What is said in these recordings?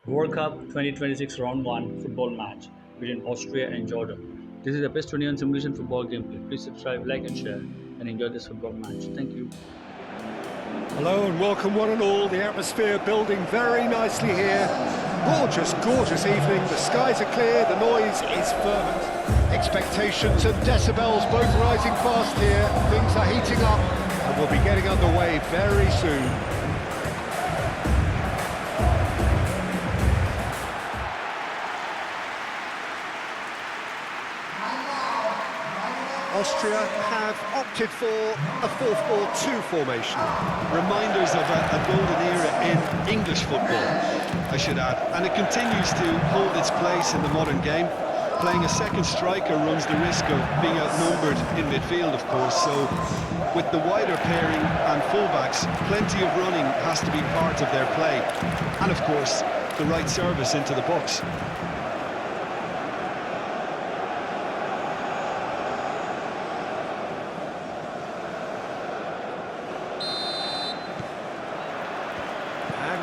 World Cup 2026 Round 1 football match between Austria and Jordan. This is the best 21 simulation football gameplay. Please subscribe, like and share and enjoy this football match. Thank you. Hello and welcome one and all. The atmosphere building very nicely here. Gorgeous, gorgeous evening. The skies are clear, the noise is fervent. Expectations and decibels both rising fast here. Things are heating up and we'll be getting underway very soon. Austria have opted for a 4-4-2 formation. Reminders of a golden era in English football, I should add. And it continues to hold its place in the modern game. Playing a second striker runs the risk of being outnumbered in midfield, of course. So with the wider pairing and fullbacks, plenty of running has to be part of their play. And of course, the right service into the box.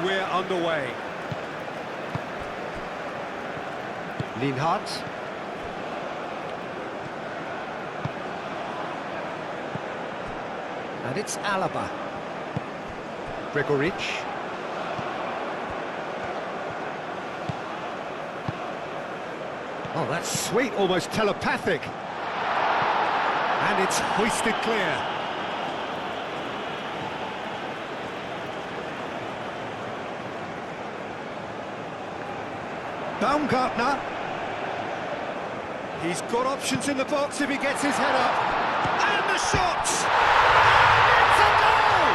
We're underway. Lienhardt. And it's Alaba. Gregoritsch. Oh, that's sweet, almost telepathic. And it's hoisted clear. Baumgartner. He's got options in the box if he gets his head up. And the shot! And it's a goal!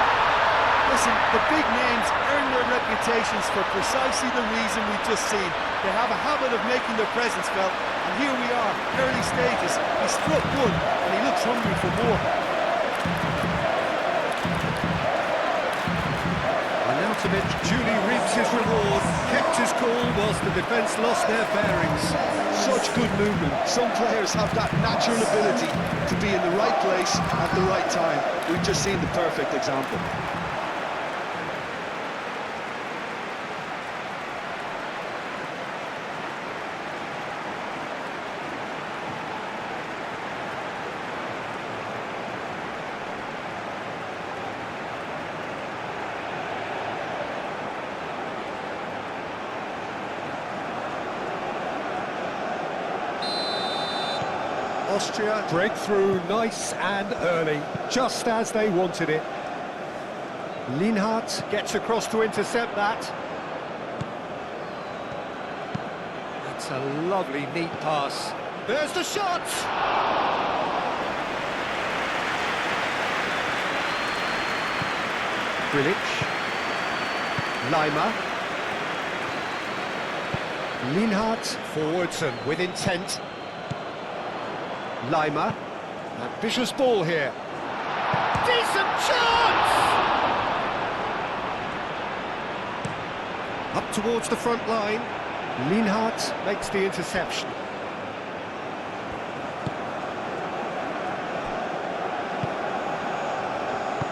Listen, the big names earn their reputations for precisely the reason we've just seen. They have a habit of making their presence felt, and here we are, early stages. He struck one, and he looks hungry for more. Arnautovic duly reaps his reward, kept his cool whilst the defence lost their bearings. Such good movement. Some players have that natural ability to be in the right place at the right time. We've just seen the perfect example. Austria break through nice and early, just as they wanted it. Lienhardt gets across to intercept that. That's a lovely, neat pass. There's the shot! Grilic. Lima. Lienhardt forwards and with intent. Lima, ambitious ball here. Decent chance! Up towards the front line. Lienhardt makes the interception.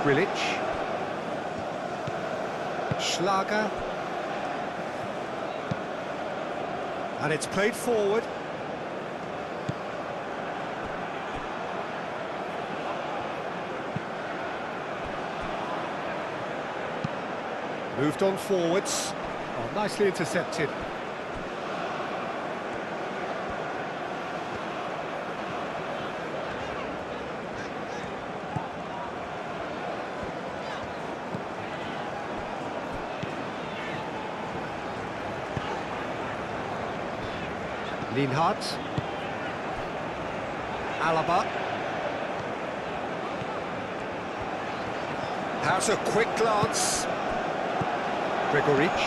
Grilic. Schlager. And it's played forward. Moved on forwards. Oh, nicely intercepted. Lienhardt. Alaba. Has a quick glance. Gregoritsch.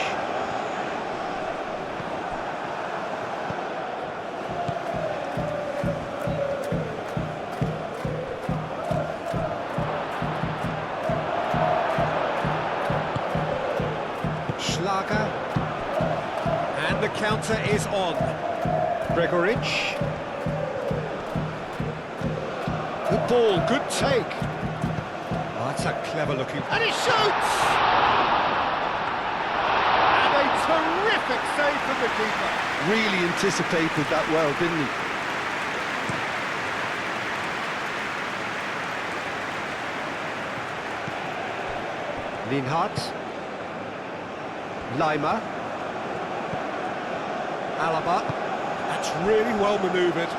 Schlager. And the counter is on. Gregoritsch. Good ball, good take. Oh, that's a clever looking... And he shoots! And a Terrific save from the keeper. Really anticipated that well, didn't he? Linhart. Lima. Alaba. That's really well manoeuvred.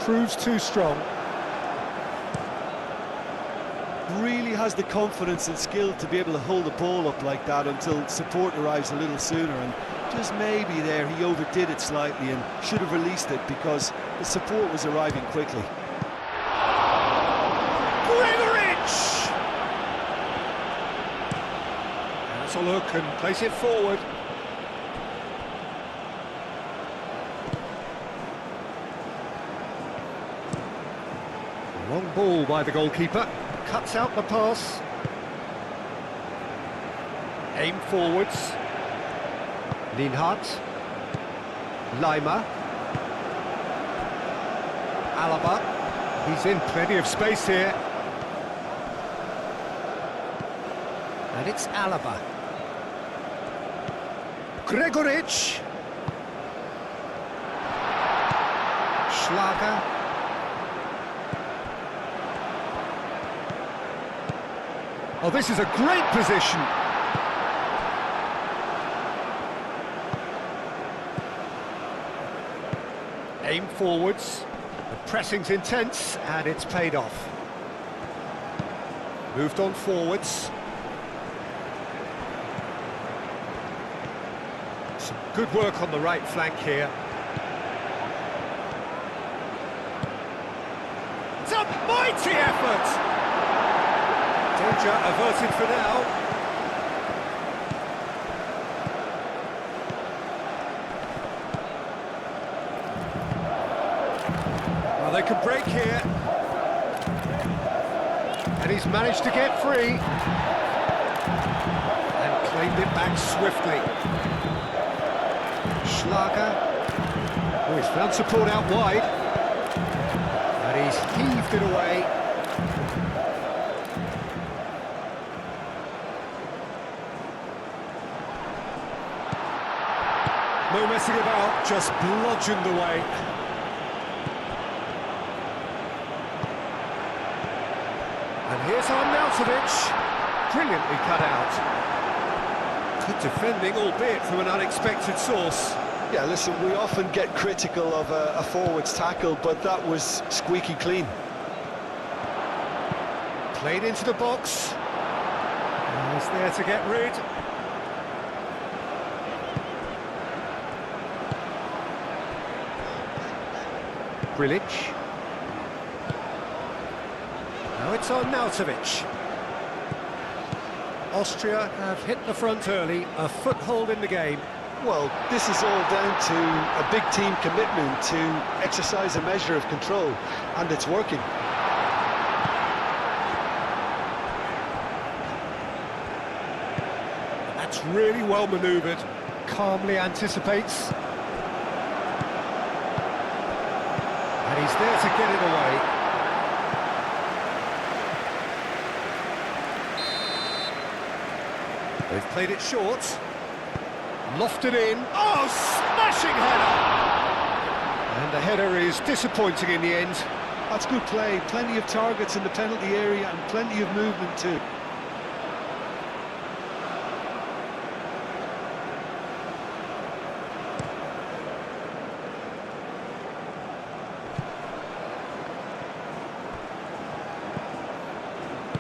Proves too strong. Really has the confidence and skill to be able to hold the ball up like that until support arrives a little sooner, and just maybe there he overdid it slightly and should have released it because the support was arriving quickly. Gregoritsch! That's a look and place it forward. Long ball by the goalkeeper. Cuts out the pass. Aim forwards. Linhart. Lima. Alaba. He's in plenty of space here. And it's Alaba. Gregoritsch. Schlager. Oh, this is a great position. Aim forwards. The pressing's intense, and it's paid off. Moved on forwards. Some good work on the right flank here. It's a mighty effort! Danger averted for now. Well, they can break here. And he's managed to get free. And claimed it back swiftly. Schlager. Oh, he's found support out wide. And he's heaved it away. No messing about, just bludgeoned away. And here's Arnautovic, brilliantly cut out. Good defending, albeit from an unexpected source. Yeah, listen, we often get critical of a forward's tackle, but that was squeaky clean. Played into the box. And he's there to get rid. Grilic. Now it's Arnautovic. Austria have hit the front early, a foothold in the game. Well, this is all down to a big team commitment to exercise a measure of control, and it's working. That's really well manoeuvred, calmly anticipates. And he's there to get it away. They've played it short. Lofted in. Oh, smashing header! And the header is disappointing in the end. That's good play. Plenty of targets in the penalty area and plenty of movement too.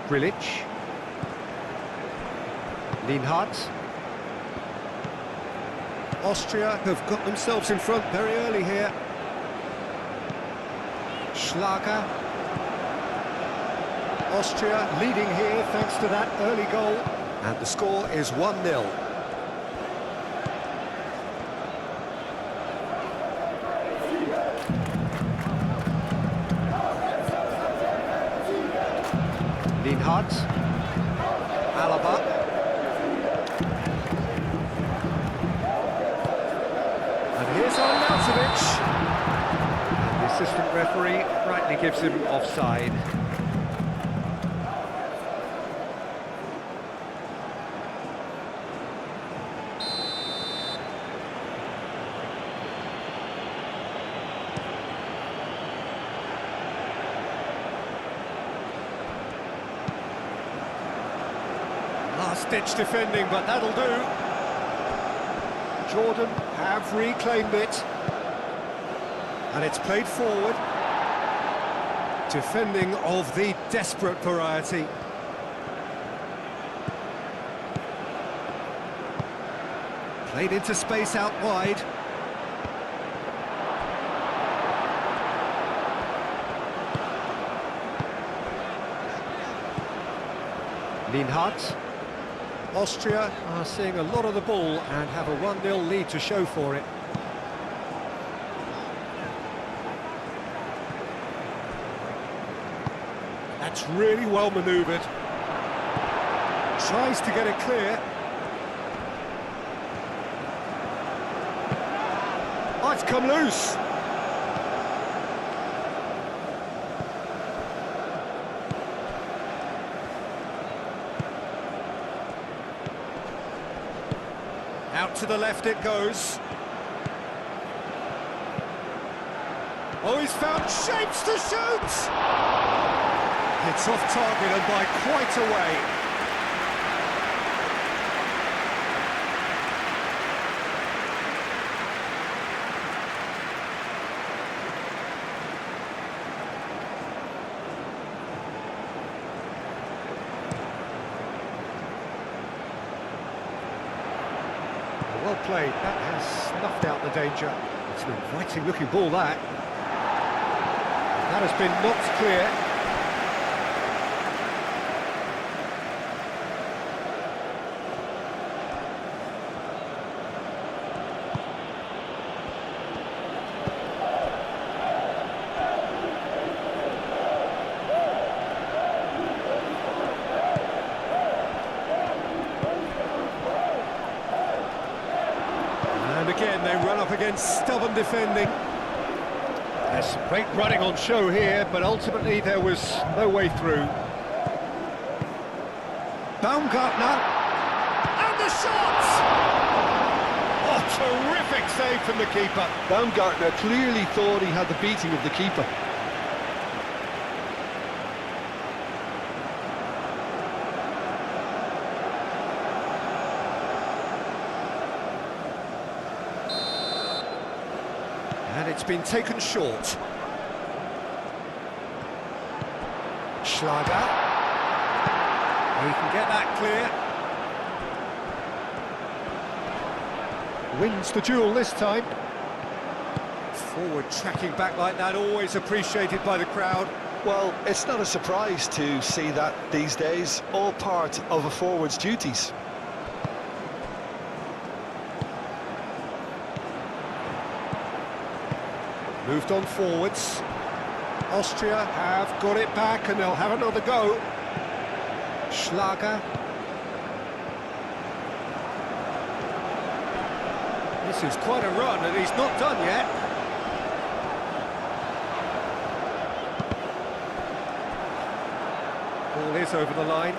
Grilic. Linhart. Austria have got themselves in front very early here. Schlager. Austria leading here thanks to that early goal. And the score is 1-0. Linhart. Alaba. And here's Arnautovic. And the assistant referee rightly gives him offside. last-ditch defending, but that'll do. Jordan have reclaimed it. And it's played forward. Defending of the desperate variety. Played into space out wide. Lienhardt. Austria are seeing a lot of the ball and have a 1-0 lead to show for it. That's really well manoeuvred. Tries to get it clear. Oh, it's come loose. Out to the left it goes. Oh, he's found shapes to shoot! It's off target and by quite a way. Well played, that has snuffed out the danger. It's an inviting looking ball, that. That has been knocked clear. And again, they run up against stubborn defending. There's some great running on show here, but ultimately there was no way through. Baumgartner, and the shot! Oh, terrific save from the keeper. Baumgartner clearly thought he had the beating of the keeper. And it's been taken short. Schlager. He can get that clear. Wins the duel this time. Forward tracking back like that, always appreciated by the crowd. Well, it's not a surprise to see that these days, all part of a forward's duties. Moved on forwards. Austria have got it back and they'll have another go. Schlager. This is quite a run and he's not done yet. Ball is over the line.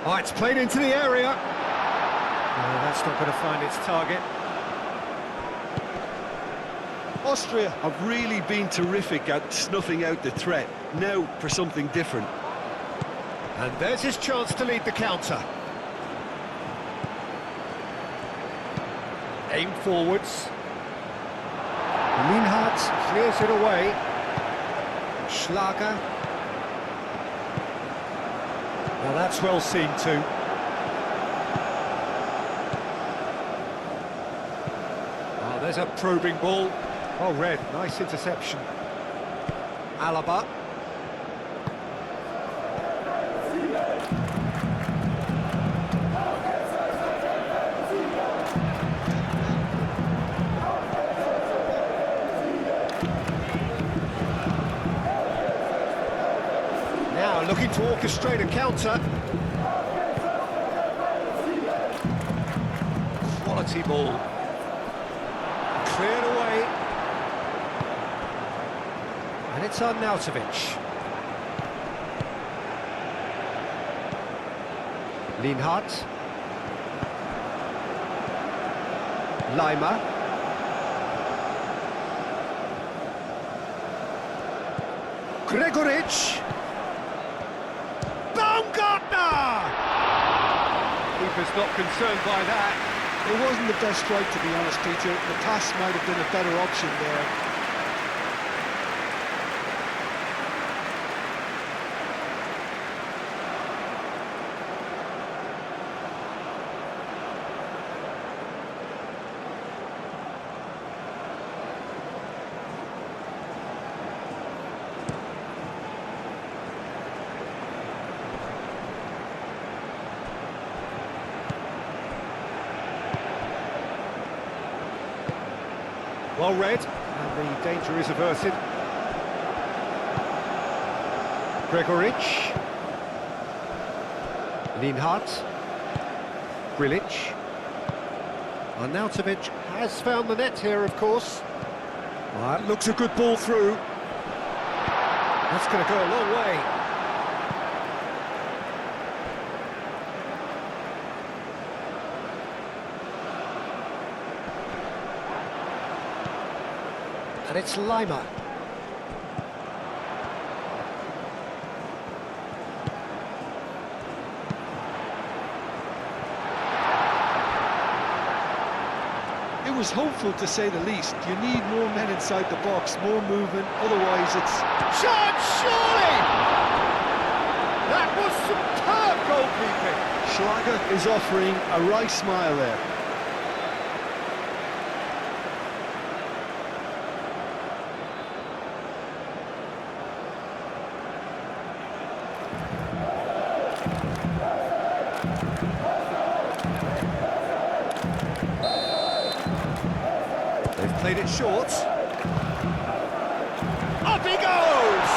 Oh, it's played into the area. No, that's not going to find its target. Austria have really been terrific at snuffing out the threat. Now for something different. And there's his chance to lead the counter. Aimed forwards. Lienhardt clears it away. Schlager. Well, that's well seen too. Oh, there's a probing ball. Oh, red, nice interception. Alaba. Now looking to orchestrate a counter. Quality ball. Cleared away. And it's Arnautovic. Lienhardt. Gregoric. Baumgartner! Keeper's not concerned by that. It wasn't the best strike, to be honest, Peter. The pass might have been a better option there. Well read, and the danger is averted. Gregoric. Linhart. Grilic. Arnautovic has found the net here, of course. Well, that looks a good ball through. That's going to go a long way. And it's Lima. It was hopeful, to say the least. You need more men inside the box, more movement, otherwise it's... Shot, surely! That was superb goalkeeping. Schlager is offering a wry smile there. They've played it short. Up he goes!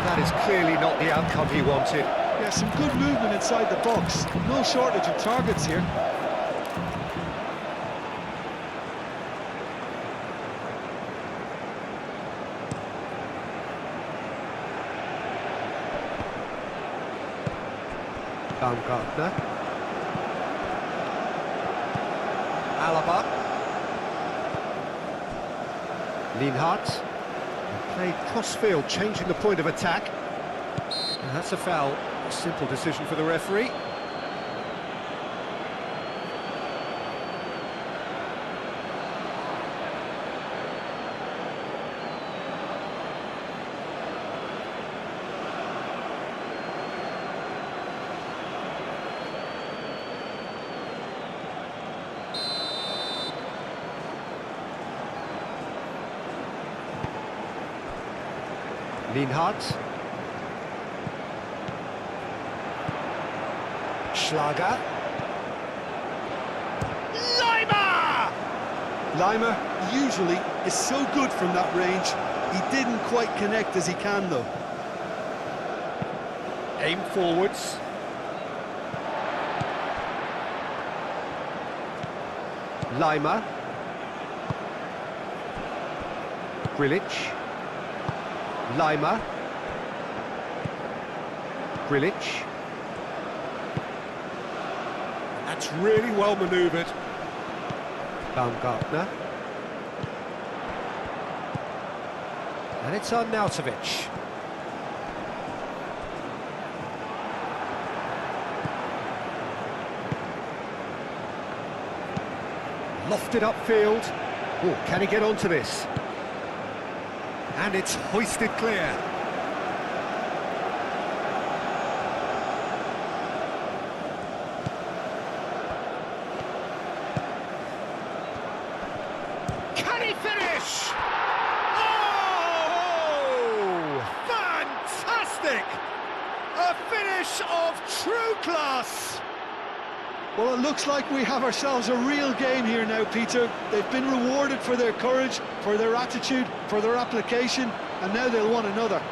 That is clearly not the outcome he wanted. Yeah, some good movement inside the box. No shortage of targets here. Baumgartner. Alaba. Linhart. Played cross-field, changing the point of attack. And that's a foul. A simple decision for the referee. Linhart. Schlager. Lima! Lima usually is so good from that range. He didn't quite connect as he can, though. Aim forwards. Lima. Grilic. Lima. Grilic. That's really well manoeuvred. Baumgartner. And it's Arnautovic. Lofted upfield. Oh, can he get onto this? And it's hoisted clear. Can he finish? Oh! Fantastic! A finish of true class! Well, it looks like we have ourselves a real game here now, Peter. They've been rewarded for their courage, for their attitude, for their application, and now they'll want another.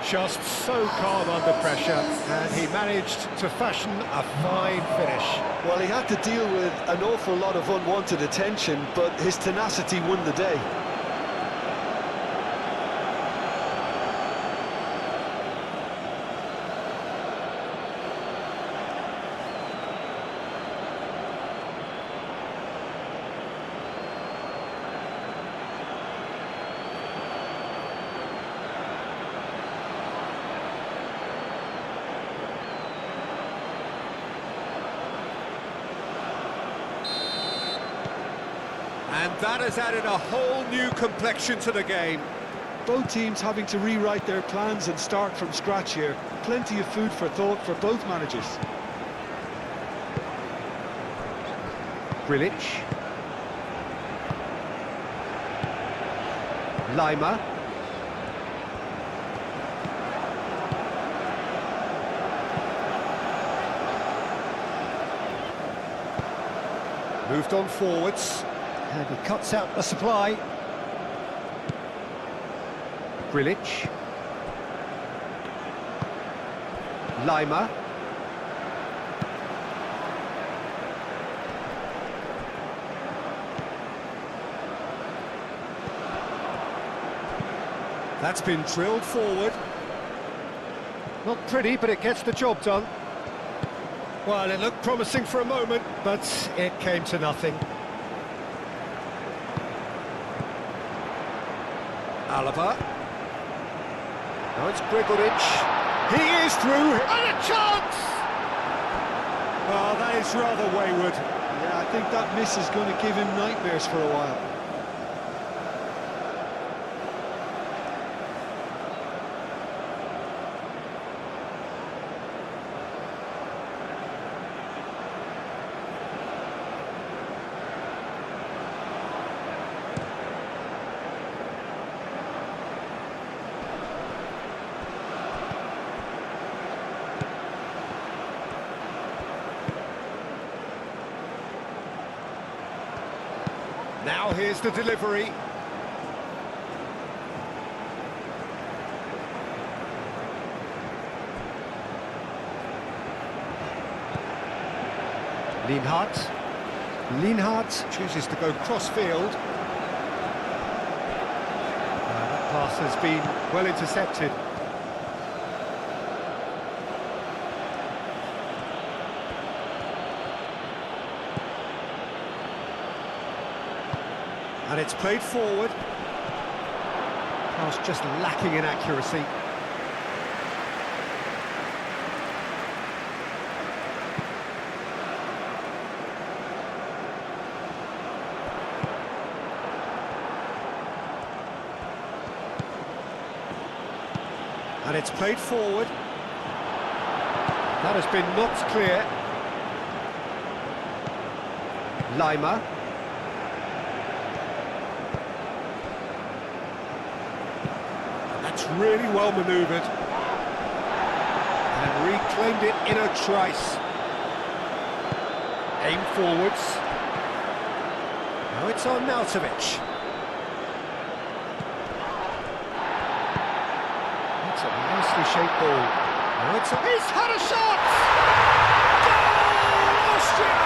Just so calm under pressure, and he managed to fashion a fine finish. Well, he had to deal with an awful lot of unwanted attention, but his tenacity won the day. And that has added a whole new complexion to the game. Both teams having to rewrite their plans and start from scratch here. Plenty of food for thought for both managers. Grilic. Lima. Moved on forwards. And he cuts out the supply. Grilic. Lima. That's been drilled forward. Not pretty, but it gets the job done. Well, it looked promising for a moment, but it came to nothing. Alaba. Now it's Gregoric. He is through, and a chance! Well, that is rather wayward. Yeah, I think that miss is going to give him nightmares for a while. Now here's the delivery. Lienhart chooses to go cross-field. That pass has been well intercepted. And it's played forward. Pass just lacking in accuracy. And it's played forward. That has been knocked clear. Lima. That's really well manoeuvred. And reclaimed it in a trice. Aim forwards. Now it's on Nautovic. That's a nicely shaped ball. Now it's he's had a shot! Goal! Austria!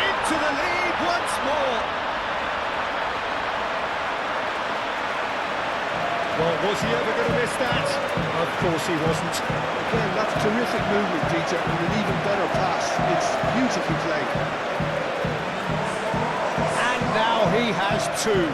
Into the lead once more. Well, was he ever going to miss that? Of course he wasn't. Again, that's terrific movement, Peter, and an even better pass. It's beautifully played. And now he has two.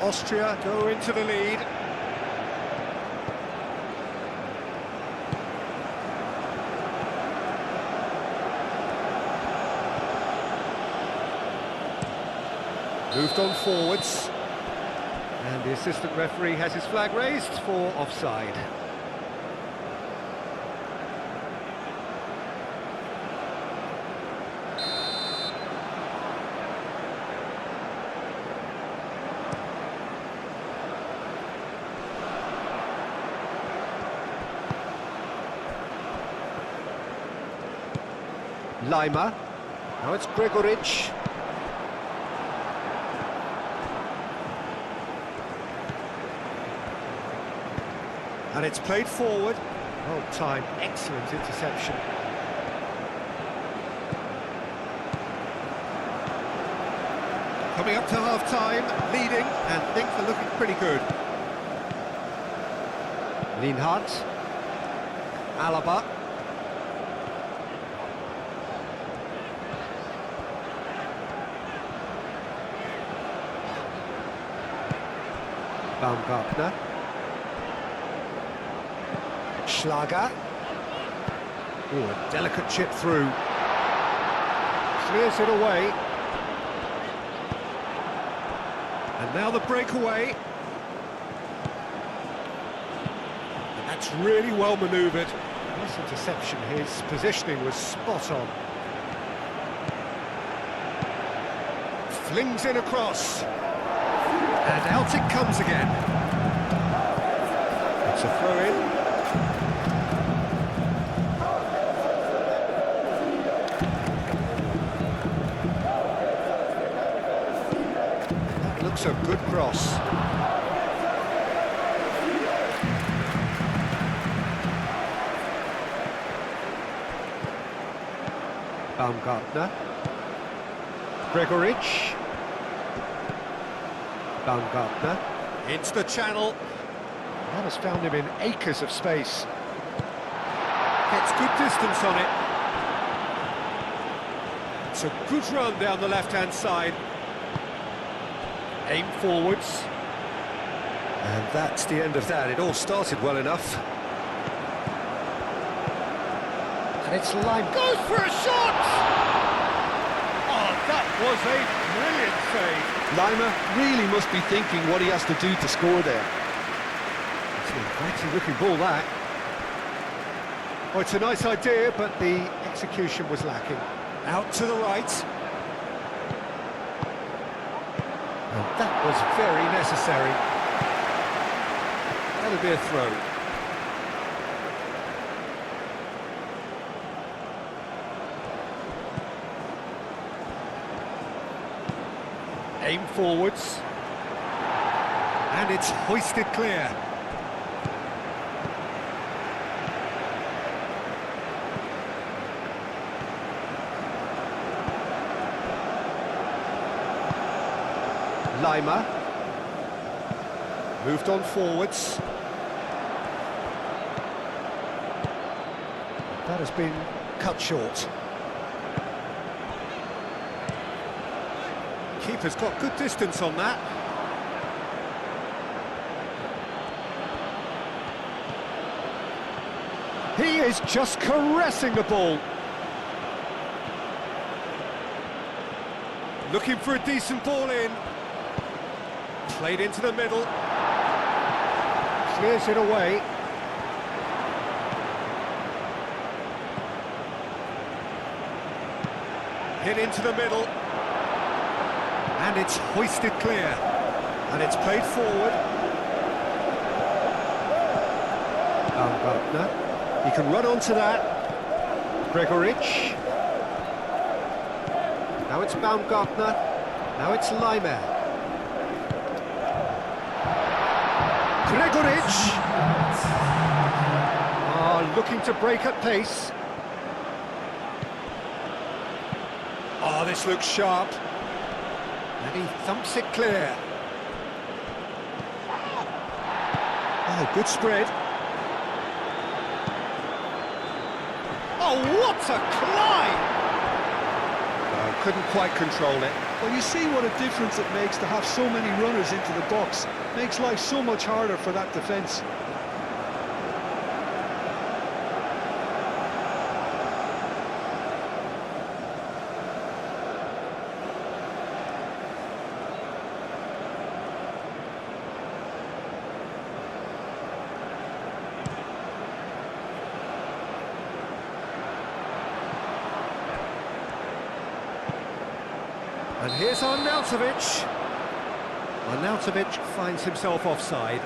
Austria go into the lead. Moved on forwards. And the assistant referee has his flag raised for offside. Lima. Now it's Gregoric. And it's played forward. Well timed, excellent interception. Coming up to half-time, leading, and things are looking pretty good. Lienhardt. Alaba. Baumgartner. Schlager. Oh, a delicate chip through. Clears it away. And now the breakaway. And that's really well manoeuvred. Nice interception. His positioning was spot on. Flings in across. And out it comes again. It's a throw-in. That looks a good cross. Baumgartner. Gregoritsch. Baumgartner. Into the channel. That has found him in acres of space. Gets good distance on it. It's a good run down the left-hand side. Aim forwards. And that's the end of that. It all started well enough. And it's Lime. Goes for a shot! Oh, that was a brilliant save. Lima really must be thinking what he has to do to score there. It's an inviting looking ball, that. Oh, it's a nice idea, but the execution was lacking. Out to the right. And that was very necessary. That'll be a throw. Aim forwards. And it's hoisted clear. Lima. Moved on forwards. That has been cut short. Keeper's got good distance on that. He is just caressing the ball. Looking for a decent ball in. Played into the middle. Clears it away. Hit into the middle. And it's hoisted clear. And it's played forward. Baumgartner. He can run onto that. Gregoritsch. Now it's Baumgartner. Now it's Lima. Gregoritsch. Looking to break at pace. Oh, this looks sharp. And he thumps it clear. Oh, good spread. Oh, what a climb! Oh, couldn't quite control it. Well, you see what a difference it makes to have so many runners into the box. Makes life so much harder for that defence. And here's Arnautovic. Arnautovic finds himself offside.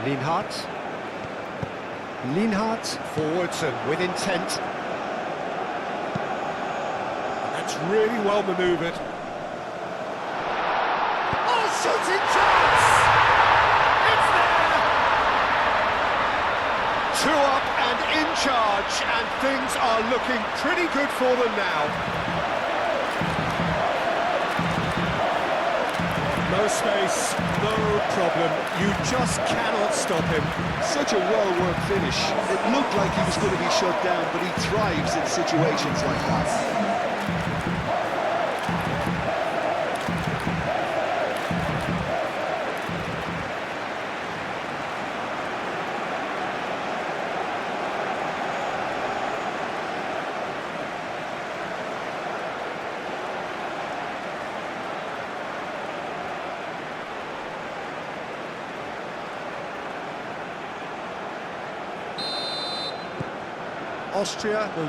Lienhardt. Lienhardt forwards and with intent. That's really well manoeuvred. Oh, shooting chance! It's there! 2 up and in charge, and things are looking pretty good for them now. No space, no problem. You just cannot stop him. Such a well-worked finish. It looked like he was going to be shut down, but he thrives in situations like that. Austria, and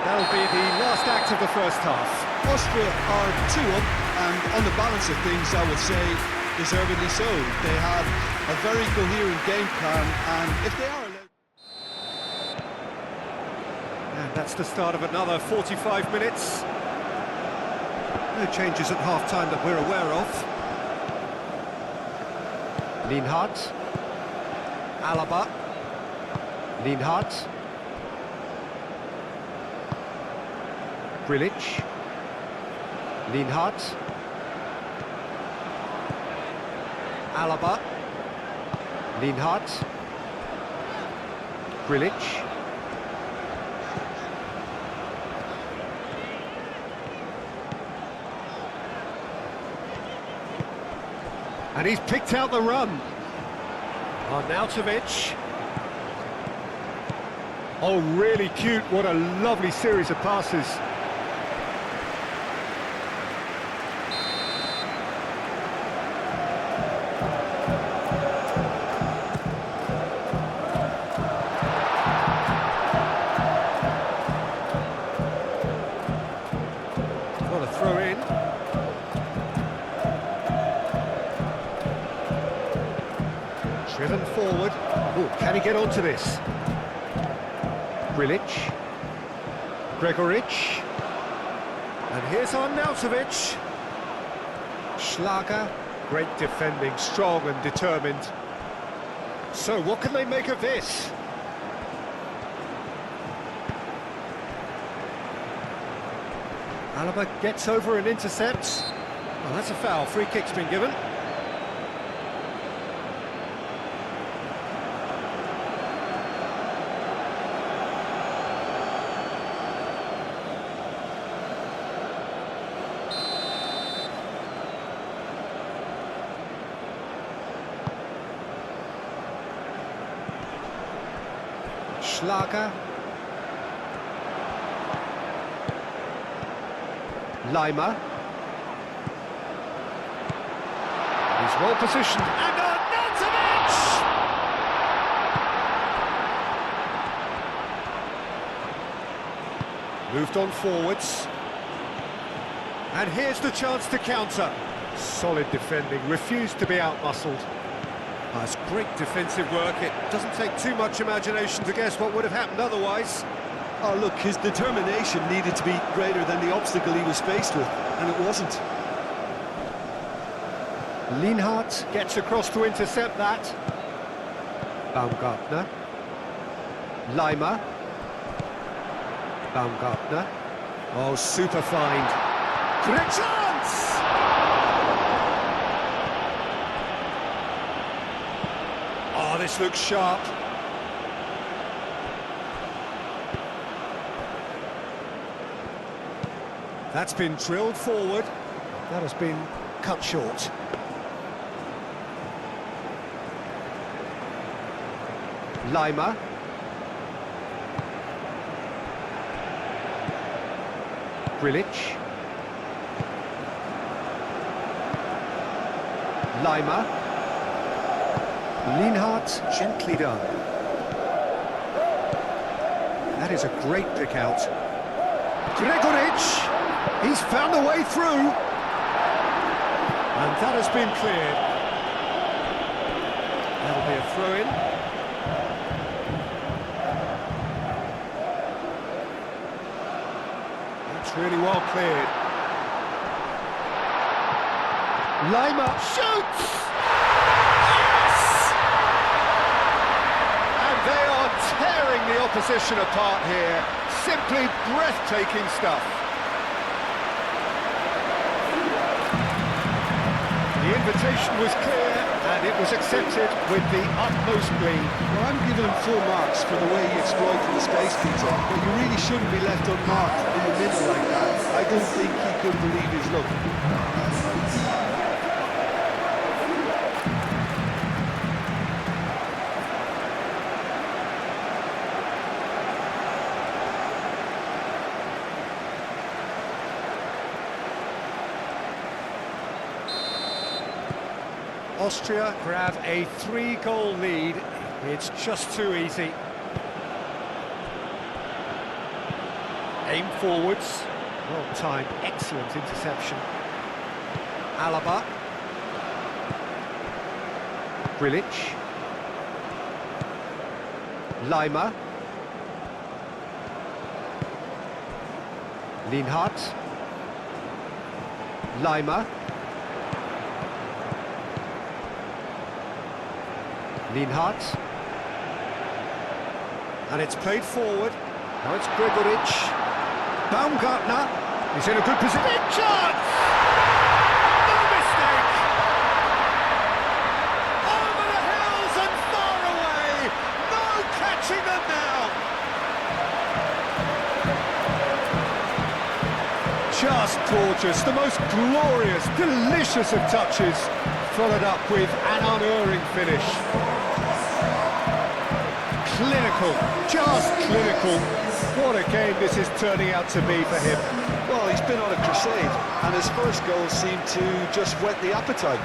that'll be the last act of the first half. Austria are 2 up, and on the balance of things, I would say, deservedly so. They have a very coherent game plan, and if they are allowed... And that's the start of another 45 minutes. No changes at half-time that we're aware of. Lienhard. Alaba. Lienhard. Grilic. Lienhard. Alaba. Lienhard. Grilic. And he's picked out the run. Arnautovic. Oh, really cute. What a lovely series of passes. What a throw in. Driven forward. Oh, can he get onto this? Grilic. Gregoric. And here's Arnautovic. Schlager. Great defending, strong and determined. So what can they make of this? Alaba gets over and intercepts. Well, that's a foul. Free kick's been given. Schlager. Leimer. He's well positioned. And Arnautovic! Moved on forwards. And here's the chance to counter. Solid defending, refused to be out-muscled. That's great defensive work. It doesn't take too much imagination to guess what would have happened otherwise. Oh, look, his determination needed to be greater than the obstacle he was faced with, and it wasn't. Lienhard gets across to intercept that. Baumgartner. Leimer. Baumgartner. Oh, super find. Great chance! Oh, this looks sharp. That's been drilled forward. That has been cut short. Leimer. Grilic. Leimer. Lienhard, gently done. That is a great pick out. Gregoric. He's found a way through. And that has been cleared. That'll be a throw-in. It's really well cleared. Lima shoots! Yes! And they are tearing the opposition apart here. Simply breathtaking stuff. The invitation was clear, and it was accepted with the utmost glee. Well, I'm giving him full marks for the way he exploited the space, Peter, but you really shouldn't be left unmarked in the middle like that. I don't think he could believe his luck. Austria grab a 3-goal lead. It's just too easy. Aim forwards. Well timed, excellent interception. Alaba. Grilic. Lima. Linhart. Lima. Linhart. And it's played forward. Now it's Gregoric. Baumgartner. He's in a good position. Big chance! No mistake! Over the hills and far away! No catching them now! Just gorgeous. The most glorious, delicious of touches. Followed up with an unerring finish. Clinical, just clinical. What a game this is turning out to be for him. Well, he's been on a crusade, and his first goal seemed to just whet the appetite.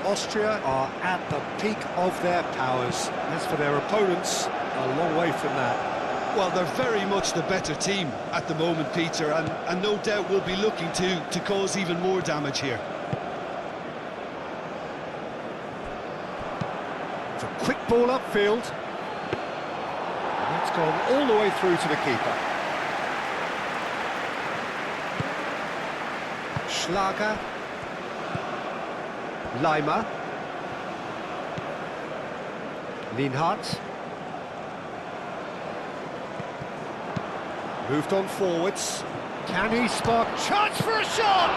Austria are at the peak of their powers. As for their opponents, a long way from that. Well, they're very much the better team at the moment, Peter, and no doubt will be looking to cause even more damage here. It's a quick ball upfield. It's gone all the way through to the keeper. Schlager. Lima. Linhart. Moved on forwards. Can he spark? Chance for a shot!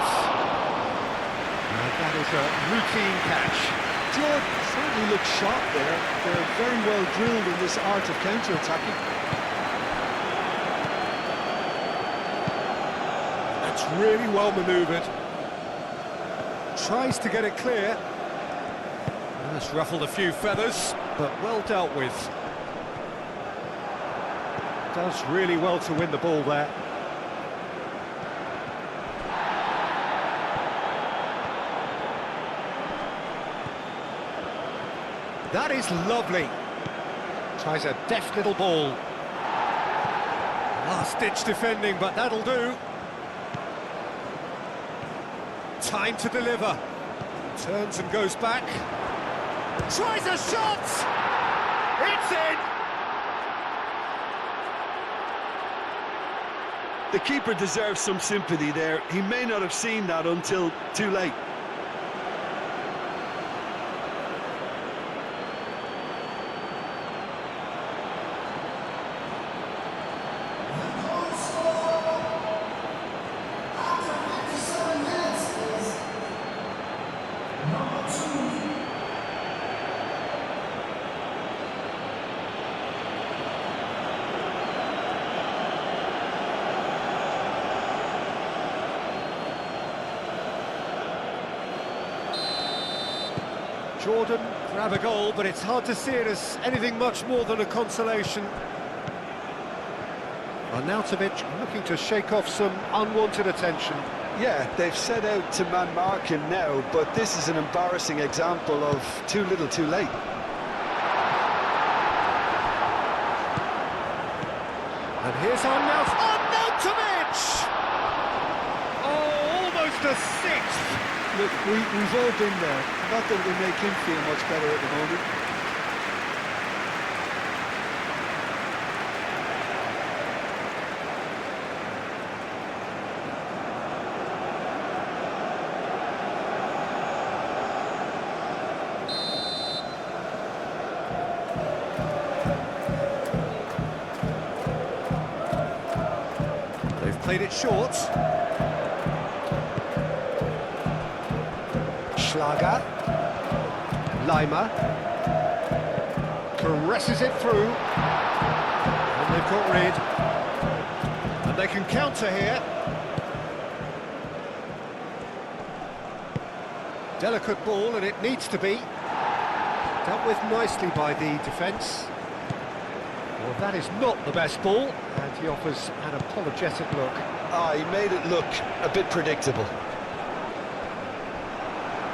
And that is a routine catch. George certainly looks sharp there. They're very well drilled in this art of counter-attacking. That's really well manoeuvred. Tries to get it clear. That's ruffled a few feathers, but well dealt with. Does really well to win the ball there. That is lovely. Tries a deft little ball. Last-ditch defending, but that'll do. Time to deliver. Turns and goes back. Tries a shot! It's in! The keeper deserves some sympathy there. He may not have seen that until too late. Jordan grab a goal, but it's hard to see it as anything much more than a consolation. Arnautovic looking to shake off some unwanted attention. Yeah, they've set out to man-mark him now, but this is an embarrassing example of too little too late. And Here's Arnautovic! Oh, almost a sixth! Look, we've all been there. Not that it'll make him feel much better at the moment. They've played it short. Schlager. Lima. Caresses it through. And they've got rid. And they can counter here. Delicate ball, and it needs to be. Dealt with nicely by the defence. Well, that is not the best ball, and he offers an apologetic look. He made it look a bit predictable.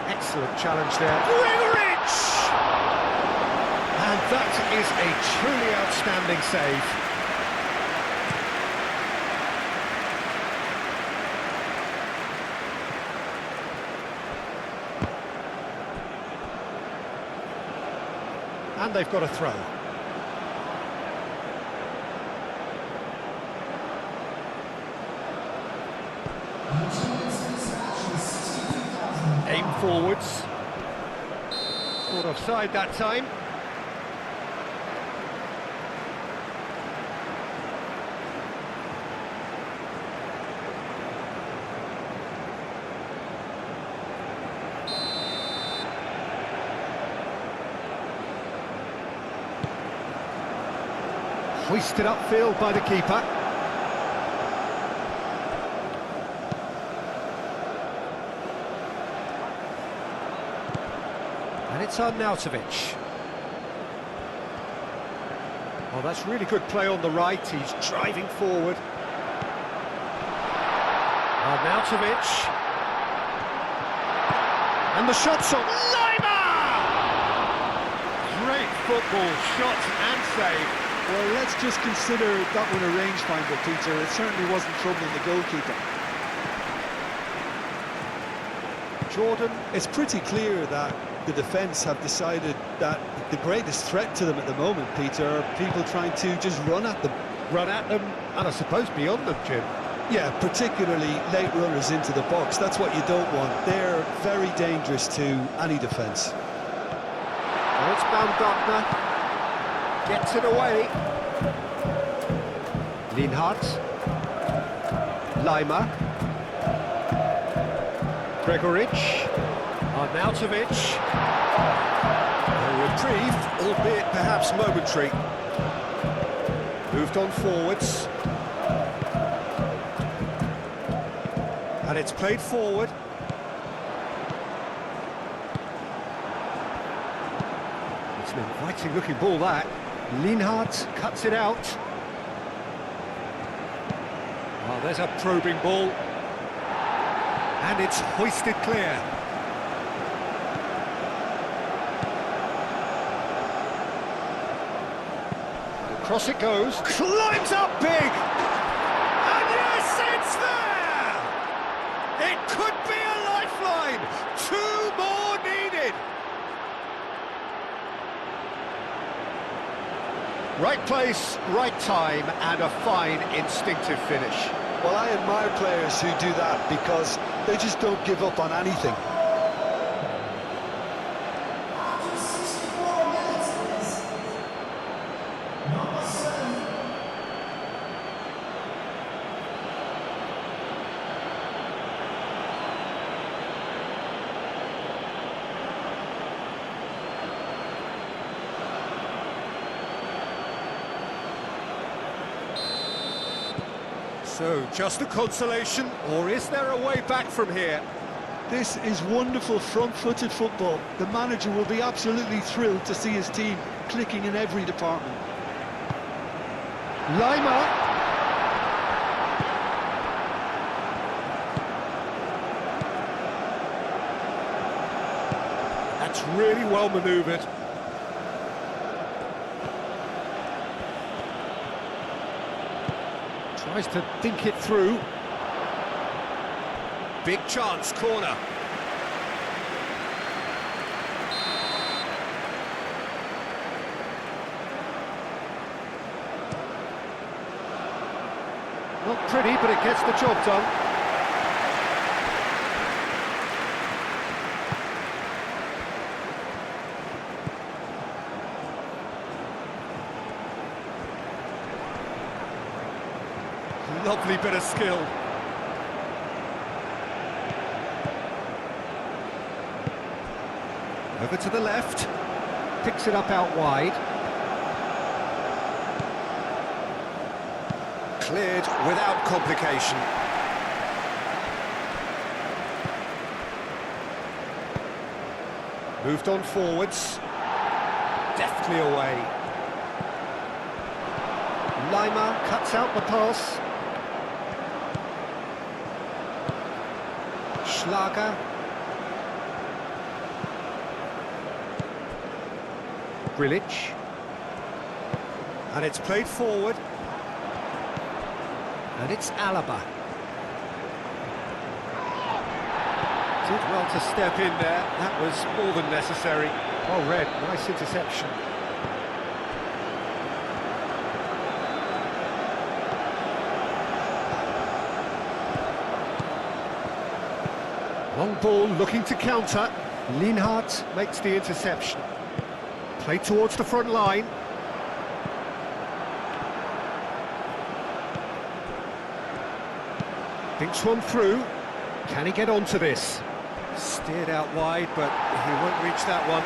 Excellent challenge there. Gregoritsch! And that is a truly outstanding save. And they've got a throw. Aim forwards. Caught offside that time. Hoisted upfield by the keeper. And it's Arnautovic. Oh, that's really good play on the right. He's driving forward. Arnautovic. And the shot's on. Lima! Great football, shot and save. Well, let's just consider that one a rangefinder, Peter. It certainly wasn't troubling the goalkeeper. Jordan. It's pretty clear that the defence have decided that the greatest threat to them at the moment, Peter, are people trying to just run at them. Run at them, and I suppose beyond them, Jim. Yeah, particularly late runners into the box. That's what you don't want. They're very dangerous to any defence. Well, it's Baumgartner. Gets it away. Lienhardt. Lima. Gregoritsch. Arnautovic. A reprieve, albeit perhaps momentary. Moved on forwards. And it's played forward. It's an inviting looking ball, that. Lienhardt cuts it out. Oh, there's a probing ball. And it's hoisted clear. Across it goes. Climbs up big! And yes, it's there! It could be a lifeline! 2 more needed! Right place, right time, and a fine instinctive finish. Well, I admire players who do that because they just don't give up on anything. So, just a consolation, or is there a way back from here? This is wonderful front-footed football. The manager will be absolutely thrilled to see his team clicking in every department. Lima. That's really well manoeuvred. Tries to think it through. Big chance, corner. Not pretty, but it gets the job done. Lovely bit of skill. Over to the left. Picks it up out wide. Cleared without complication. Moved on forwards. Deftly away. Lima cuts out the pass. Schlager. Grilic. And it's played forward. And it's Alaba. Did well to step in there. That was more than necessary. Well read, nice interception. Long ball looking to counter. Lienhardt makes the interception. Play towards the front line. Thinks one through. Can he get onto this? Steered out wide, but he won't reach that one.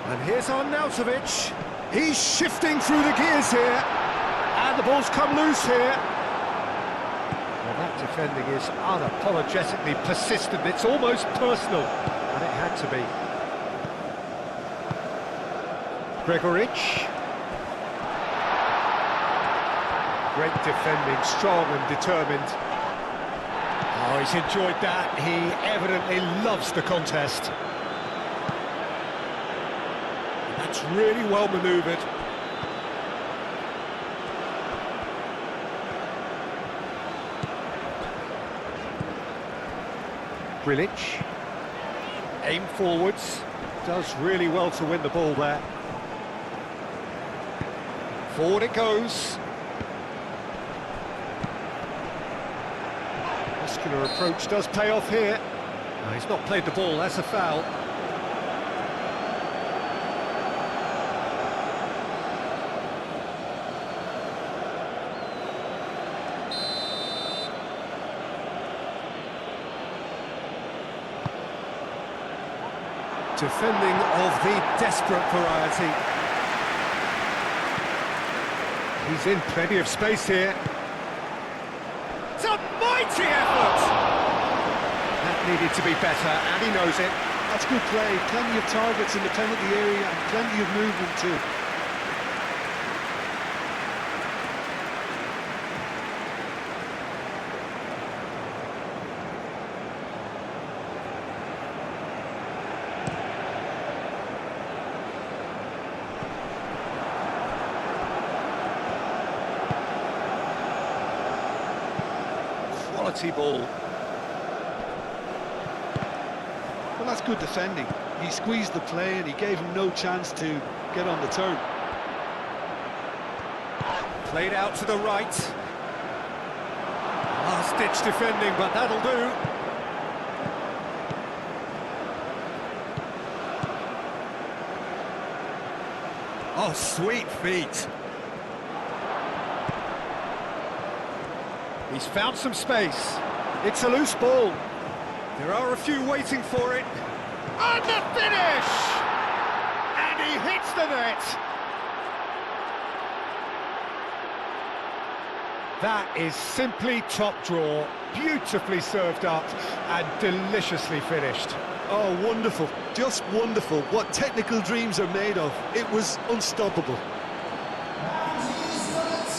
And here's Arnautovic. He's shifting through the gears here. And the ball's come loose here. Well, that defending is unapologetically persistent. It's almost personal. And it had to be. Gregoric. Great defending, strong and determined. Oh, he's enjoyed that. He evidently loves the contest. That's really well manoeuvred. Grilic. Aim forwards. Does really well to win the ball there. Forward it goes. Muscular approach does pay off here. No, he's not played the ball, that's a foul. Defending of the desperate variety. He's in plenty of space here. It's a mighty effort! That needed to be better, and he knows it. That's good play. Plenty of targets in the penalty area and plenty of movement too. Quality ball. Well, that's good defending. He squeezed the play and he gave him no chance to get on the turn. Played out to the right. Last-ditch defending, but that'll do. Oh, sweet feet. He's found some space. It's a loose ball. There are a few waiting for it. And the finish! And he hits the net. That is simply top draw. Beautifully served up and deliciously finished. Oh, wonderful. Just wonderful. What technical dreams are made of. It was unstoppable.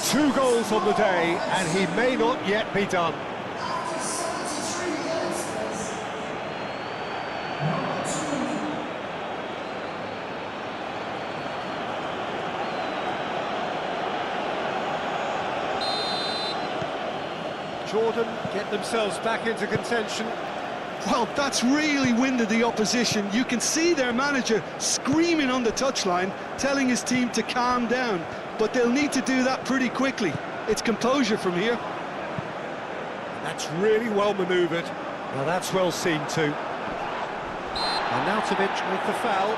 2 goals on the day, and he may not yet be done. Jordan get themselves back into contention. Well, that's really winded the opposition. You can see their manager screaming on the touchline, telling his team to calm down, but they'll need to do that pretty quickly. It's composure from here. That's really well manoeuvred. Well, that's well seen too. Arnautovic with the foul.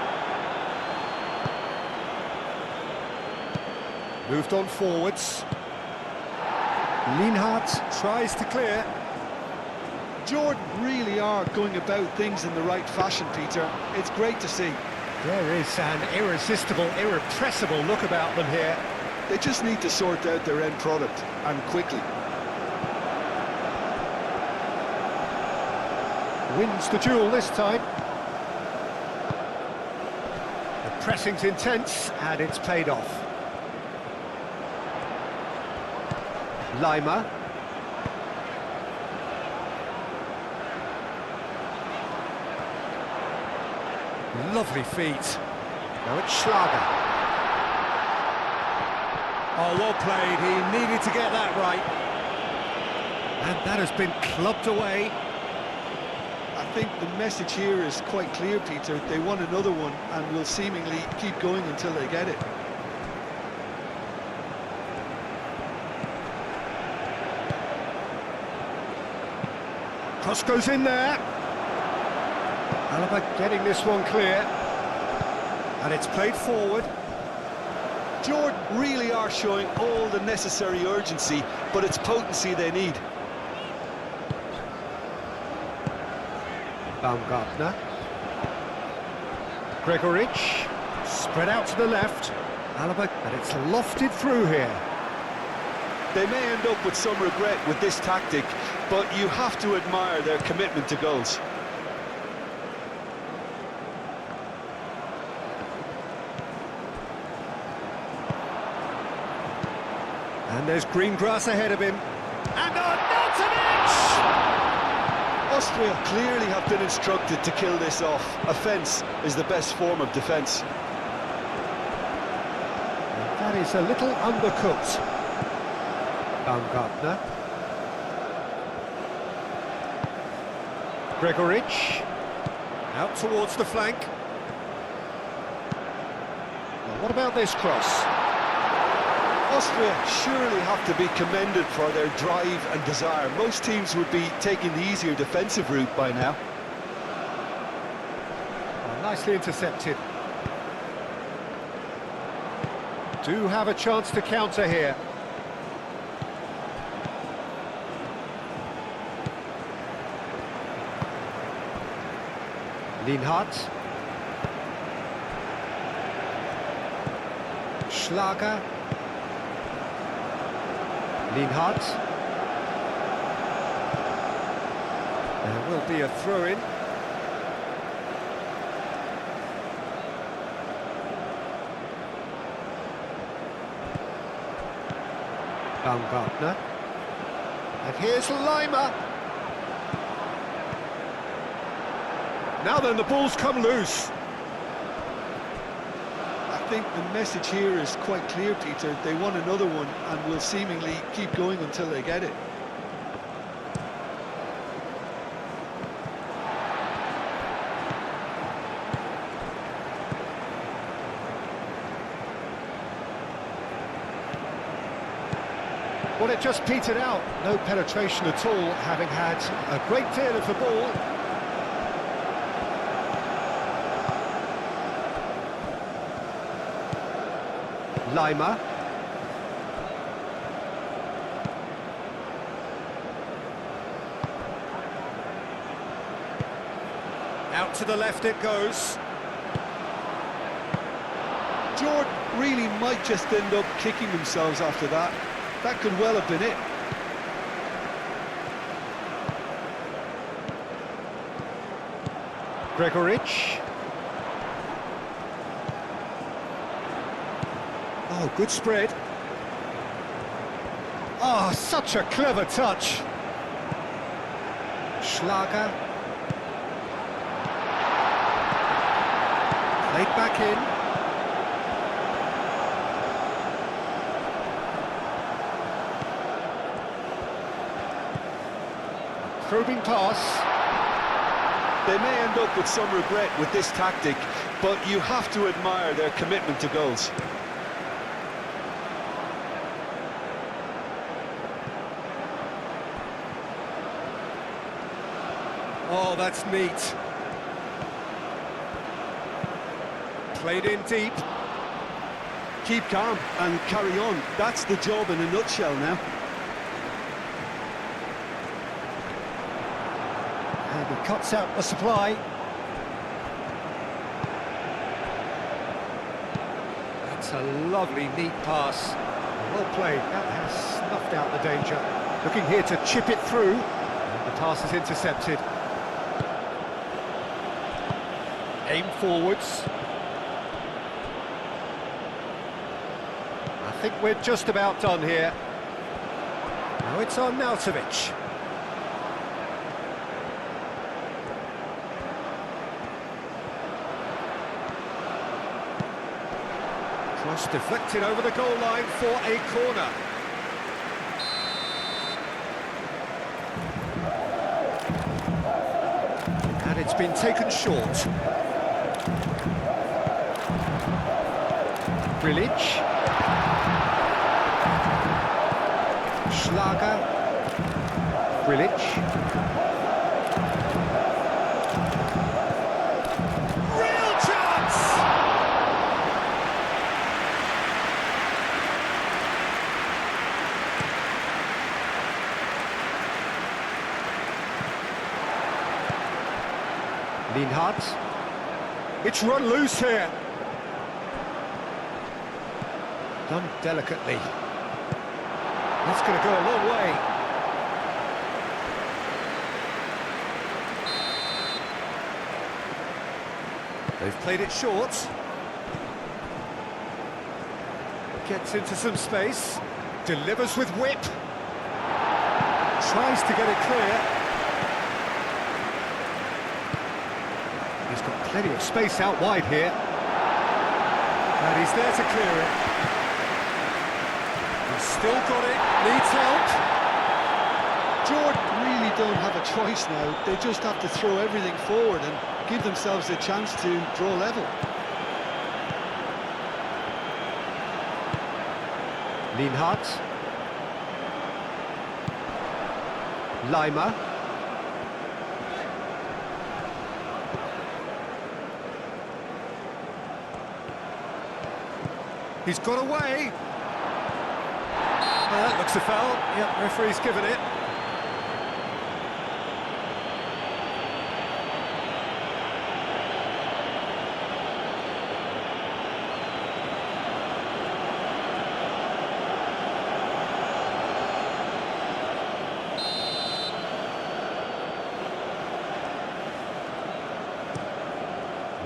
Moved on forwards. Lienhardt tries to clear. Jordan really are going about things in the right fashion, Peter. It's great to see. There is an irresistible, irrepressible look about them here. They just need to sort out their end product, and quickly. Wins the duel this time. The pressing's intense, and it's paid off. Lima. Lovely feet. Now it's Schlager. Oh, well played. He needed to get that right. And that has been clubbed away. I think the message here is quite clear, Peter. They want another one and will seemingly keep going until they get it. Cross goes in there. Alaba getting this one clear. And it's played forward. Jordan really are showing all the necessary urgency, but it's potency they need. Baumgartner. Gregoritsch. Spread out to the left. Alaba, and it's lofted through here. They may end up with some regret with this tactic, but you have to admire their commitment to goals. And there's green grass ahead of him. And Arnautovic! Austria clearly have been instructed to kill this off. Offence is the best form of defence. That is a little undercooked. Baumgartner. Gregoritsch. Out towards the flank. Well, what about this cross? Austria surely have to be commended for their drive and desire. Most teams would be taking the easier defensive route by now. Well, nicely intercepted. Do have a chance to counter here. Lienhardt. Schlager. Lienhardt. There will be a throw-in. Baumgartner. And here's Lima. Now then, the ball's come loose. I think the message here is quite clear, Peter. They want another one and will seemingly keep going until they get it. Well, it just petered out. No penetration at all, having had a great deal of the ball. Lima. Out to the left it goes. Jordan really might just end up kicking themselves after that. That could well have been it. Gregoritsch. Oh, good spread. Oh, such a clever touch. Schlager. Played back in. Probing pass. They may end up with some regret with this tactic, but you have to admire their commitment to goals. Oh, that's neat. Played in deep. Keep calm and carry on. That's the job in a nutshell now. And he cuts out the supply. That's a lovely, neat pass. Well played. That has snuffed out the danger. Looking here to chip it through. And the pass is intercepted. Aim forwards. I think we're just about done here. Now it's on Nautovic. Cross deflected over the goal line for a corner. And it's been taken short. Grilic. Schlager. Grilic. Real chance! Lienhardt. It's run loose here. Done delicately. That's going to go a long way. They've played it short. Gets into some space. Delivers with whip. Tries to get it clear. He's got plenty of space out wide here. And he's there to clear it. He's still got it, needs help. Jordan really don't have a choice now. They just have to throw everything forward and give themselves a chance to draw level. Lienhardt. Leimer. He's got away. That looks a foul. Yep, referee's given it.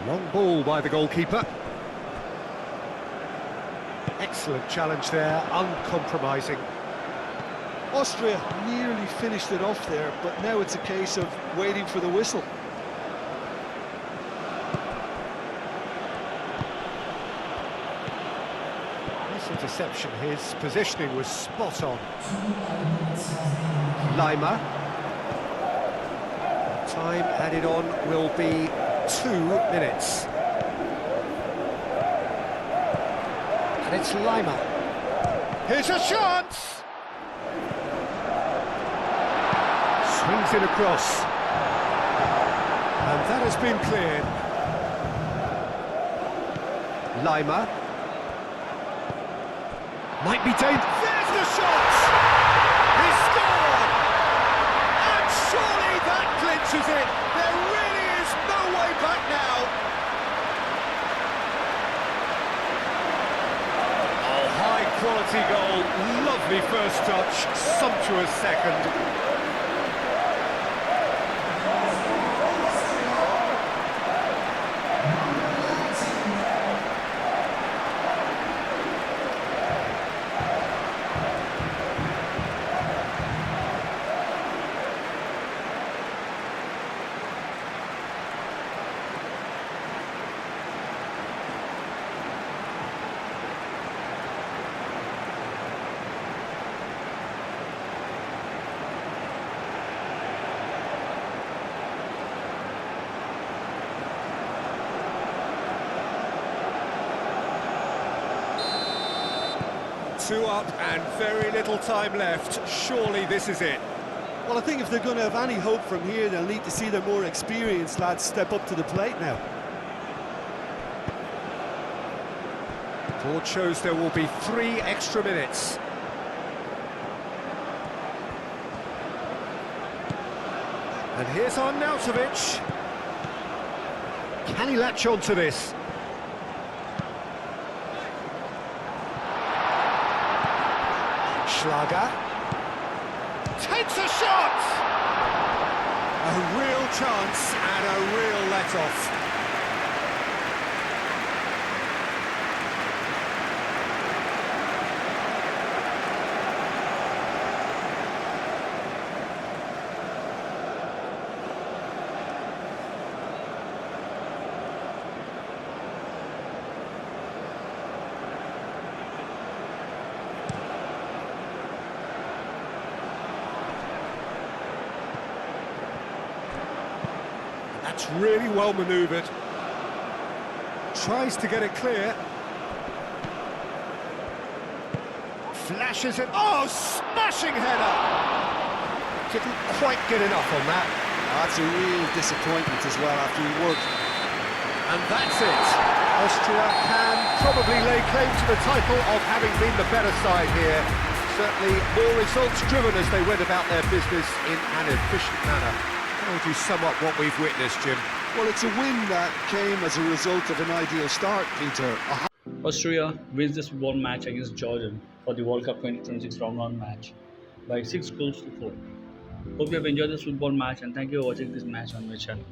Long ball by the goalkeeper. Excellent challenge there, uncompromising. Austria nearly finished it off there, but now it's a case of waiting for the whistle. Nice interception, his positioning was spot on. Leimer. Time added on will be 2 minutes. And it's Leimer. Here's a chance! Swings it across. And that has been cleared. Leimer. Might be dangerous. There's the shot! He scored! And surely that clinches it. There really is no way back now. Oh, high quality goal. Lovely first touch. Sumptuous second. 2 up and very little time left. Surely this is it. Well, I think if they're going to have any hope from here, they'll need to see their more experienced lads step up to the plate now. Board shows there will be 3 extra minutes. And here's Arnautovic. Can he latch on to this? Schlager takes a shot! A real chance and a real let-off. That's really well manoeuvred. Tries to get it clear. Flashes it. Oh, smashing header! Didn't quite get enough on that. That's a real disappointment as well after he worked. And that's it. Austria can probably lay claim to the title of having been the better side here. Certainly more results-driven as they went about their business in an efficient manner. How would you sum up what we've witnessed, Jim? Well, it's a win that came as a result of an ideal start, Peter. Austria wins this football match against Jordan for the World Cup 2026 round-1 match by 6 goals to 4. Hope you have enjoyed this football match and thank you for watching this match on my channel.